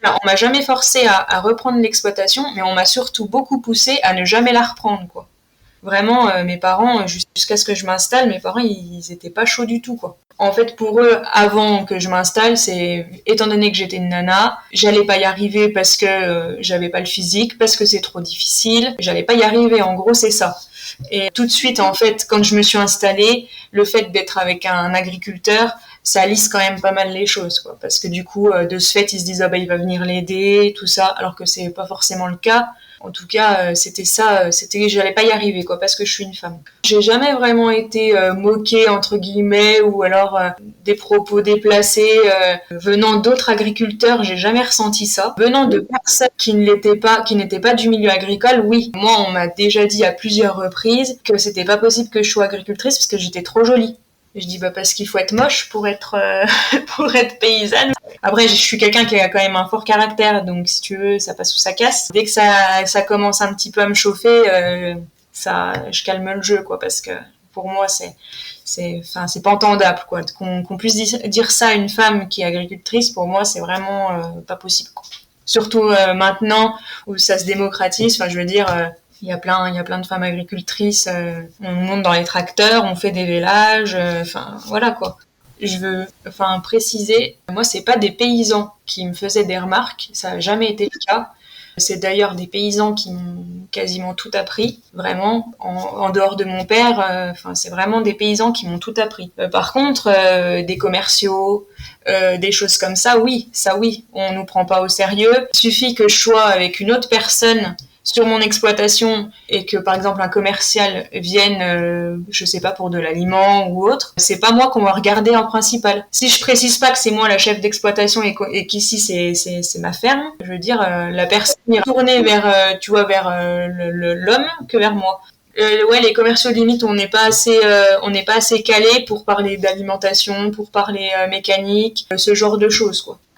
Alors, on m'a jamais forcé à reprendre l'exploitation, mais on m'a surtout beaucoup poussé à ne jamais la reprendre, quoi. Vraiment, mes parents, jusqu'à ce que je m'installe, mes parents, ils étaient pas chauds du tout, quoi. En fait, pour eux, avant que je m'installe, c'est, étant donné que j'étais une nana, j'allais pas y arriver parce que j'avais pas le physique, parce que c'est trop difficile, j'allais pas y arriver, en gros, c'est ça. Et tout de suite, en fait, quand je me suis installée, le fait d'être avec un agriculteur, ça lisse quand même pas mal les choses, quoi. Parce que du coup, de ce fait, ils se disent, ah bah, il va venir l'aider, tout ça, alors que c'est pas forcément le cas. En tout cas, c'était ça, j'allais pas y arriver, quoi, parce que je suis une femme. J'ai jamais vraiment été moquée, entre guillemets, ou alors des propos déplacés venant d'autres agriculteurs, j'ai jamais ressenti ça. Venant de personnes qui n'étaient pas du milieu agricole, oui. Moi, on m'a déjà dit à plusieurs reprises que c'était pas possible que je sois agricultrice parce que j'étais trop jolie. Et je dis bah parce qu'il faut être moche pour être pour être paysanne. Après je suis quelqu'un qui a quand même un fort caractère, donc si tu veux ça passe ou ça casse. Dès que ça commence un petit peu à me chauffer, ça je calme le jeu, quoi, parce que pour moi c'est pas entendable, quoi, qu'on puisse dire ça à une femme qui est agricultrice. Pour moi c'est vraiment pas possible, quoi. Surtout maintenant où ça se démocratise. Enfin je veux dire. Il y a plein de femmes agricultrices. On monte dans les tracteurs, on fait des vélages. Enfin, voilà, quoi. Je veux, préciser. Moi, c'est pas des paysans qui me faisaient des remarques. Ça a jamais été le cas. C'est d'ailleurs des paysans qui m'ont quasiment tout appris, vraiment. En dehors de mon père, c'est vraiment des paysans qui m'ont tout appris. Par contre, des commerciaux, des choses comme ça, oui, on nous prend pas au sérieux. Il suffit que je sois avec une autre personne sur mon exploitation et que par exemple un commercial vienne, je sais pas, pour de l'aliment ou autre, c'est pas moi qu'on va regarder en principal. Si je précise pas que c'est moi la chef d'exploitation et qu'ici c'est ma ferme, je veux dire la personne est tournée vers vers l'homme que vers moi. Ouais, les commerciaux limite on n'est pas assez calé pour parler d'alimentation, pour parler mécanique, ce genre de choses, quoi.